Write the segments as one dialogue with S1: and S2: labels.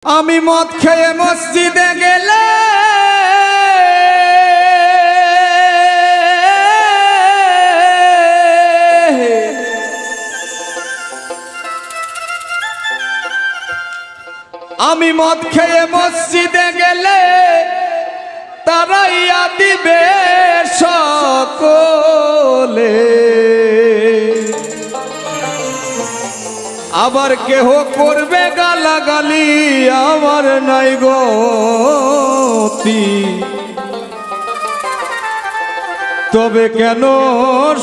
S1: আমি মদ খেয়ে মসজিদে গেলে আমি মদ খেয়ে মসজিদে গেলে তারাইয়া দিবে সকলে, আবার কেহ করবে গালাগালি আমার নাই গতি। তবে কেন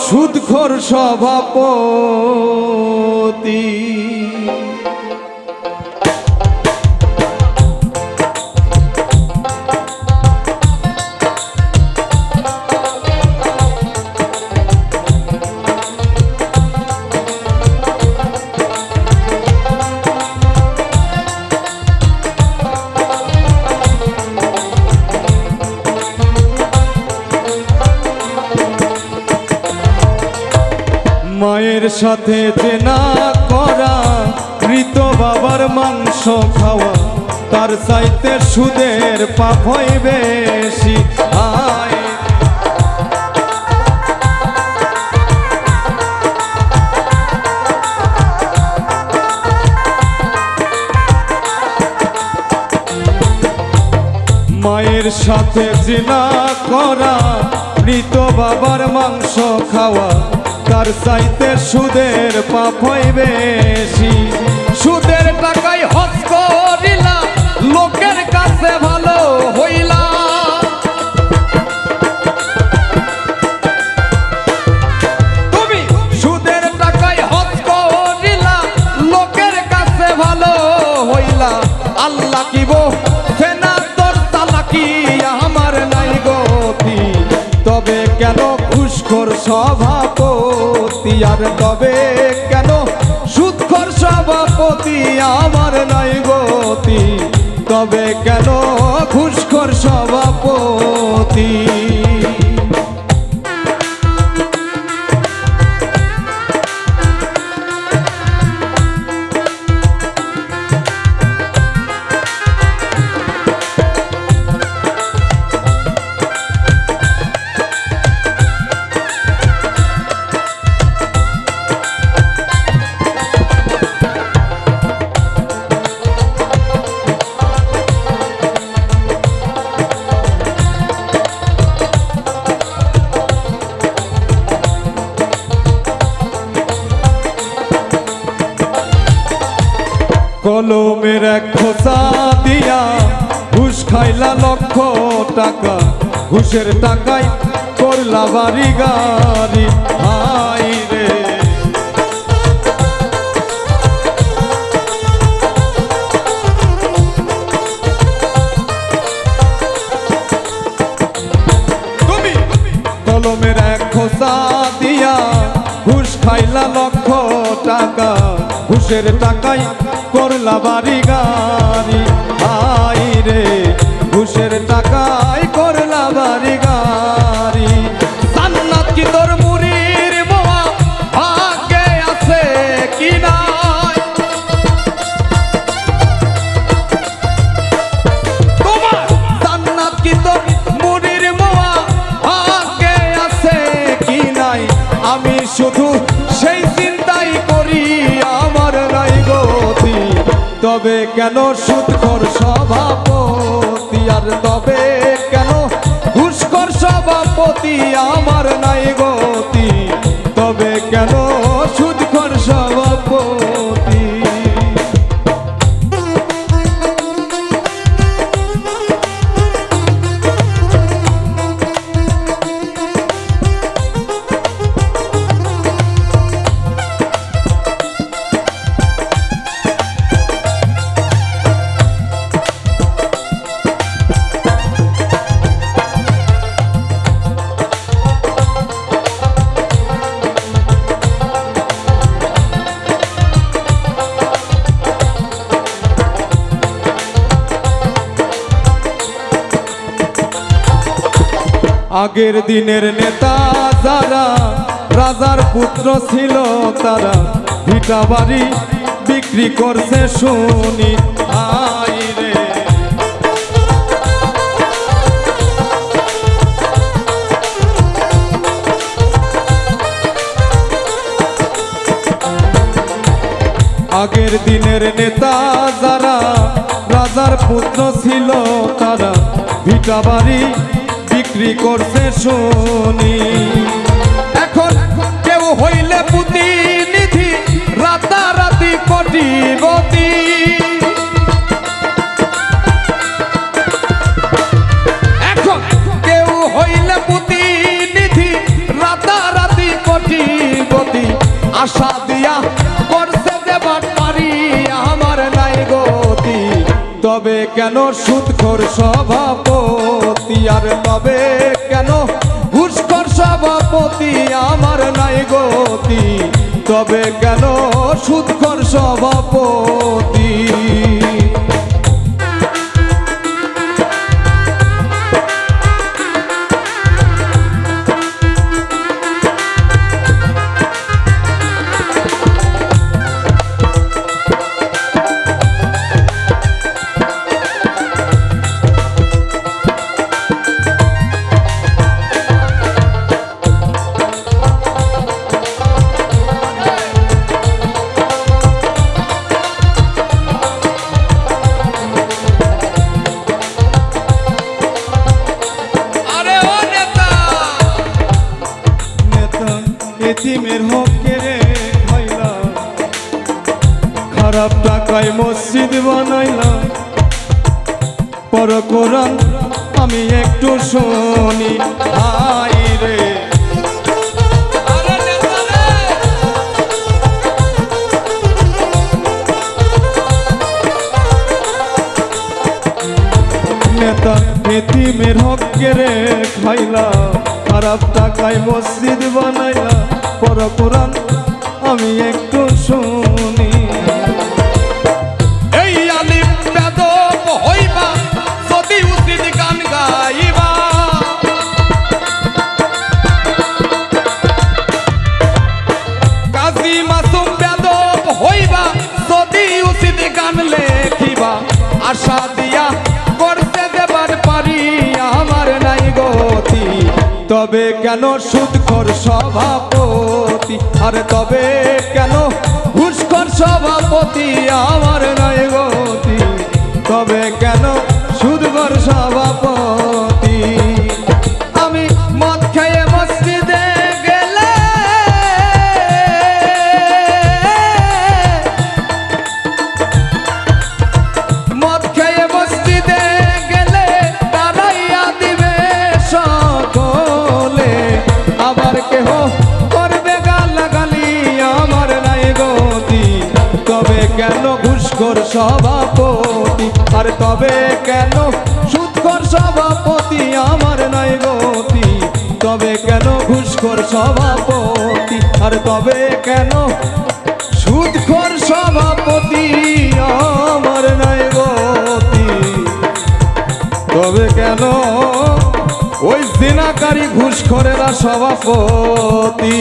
S1: সুদখোর সভাপতি? মায়ের সাথে চেনা করা, মৃত বাবার মাংস খাওয়া, তার চাইতে সুদের পাপ হয় বেশি। মায়ের সাথে চেনা করা, মৃত বাবার মাংস খাওয়া, তার চাইতে সুদের পাপ হয় বেশি। সুদের টাকায় হজ করিলা, লোকের কাছে ভালো হইলা। তুমি সুদের টাকায় হজ করিলা, লোকের কাছে ভালো হইলা। আল্লাহ কিব ফেনা তোর চালাকি আমার নাই গতি। তবে কেন ঘুষখোর সভাপতি, আর তবে কেন সুদখোর সভাপতি আমার নাই গতি। তবে কেন ঘুষখোর সভাপতি? কলমের এক খোঁচা দিয়া ঘুষ খাইলা লক্ষ টাকা, ঘুষের টাকায় করলা বাড়ি গাড়ি। হাই রে তুমি কলমের এক খোঁচা দিয়া ঘুষ খাইলা লক্ষ টাকা, ঘুষের টাকায় করলা বাড়ি গাড়ি। হাই রে ঘুষের টাকায় করলা বাড়ি গাড়ি। জান্নাত কি তোর মুড়ির মোয়া ভাগ্যে আছে কি নাই? তোমার জান্নাত কি তোর মুড়ির মোয়া ভাগ্যে আছে কি নাই? আমি শুধু সেই চিন্তাই করি আমার নাই গতি। তবে কেন সুদখোর সভাপতি, আর তবে কেন ঘুষখোর সভাপতি আমার নাই গতি। তবে কেন সুদখোর সভাপতি? আগের দিনের নেতা যারা, রাজার পুত্র ছিল তারা, ভিটা বাড়ি বিক্রি করছে শুনি। আই আগের দিনের নেতা যারা রাজার পুত্র ছিল তারা ভিটা বাড়ি বিক্রি করছে শুনি। এখন কেউ হইলে প্রতিনিধি রাতারাতি কোটিপতি। এখন কেউ হইলে প্রতিনিধি রাতারাতি কোটিপতি। আশা দিয়া করছে দেবার পারি আমার নাই গতি। তবে কেন সুদখোর সভাপতি, আর তবে কেন ঘুষখোর সভাপতি আমার নাই গতি। তবে কেন সুদখোর সভাপতি। এতিমের হকের খাইলা, খারাপ টাকায় মসজিদ বানাইলা। পর কোরআন আমি একটু শুনি হাই রে। নেতা এতিমের হকের খাইলা, খারাপ টাকায় মসজিদ বানাইলা। পর কোরআন আমি একটু শুনি। এই আলিম বেদব হইবা যদি উচিত গান গাইবা। কাজী মাসুম বেদব হইবা যদি উচিত গান লেখিবা। আশা দিয়া করতে দেবার পারি আমার নাই গতি। তবে কেন সুদখোর সভাপতি, আর তবে কেন ঘুষখোর সভাপতি আমার নাই গতি। তবে কেন সুদখোর সভাপতি। আমি মদ খেয়ে মসজিদে গেলে মদ খেয়ে মসজিদে গেলে তারাইয়া দিবে সকলে। আবার কেহ করবে গালাগালি আমার নাই গতি। তবে কেন ঘুষখোর সভাপতি, আর তবে কেন সুদখোর সভাপতি আমার নাই গতি। তবে কেন ঘুষখোর সভাপতি, আর তবে কেন সুদখোর সভাপতি আমার নাই গতি। তবে কেন ওই জিনাকারী ঘুষখোরেরা সভাপতি।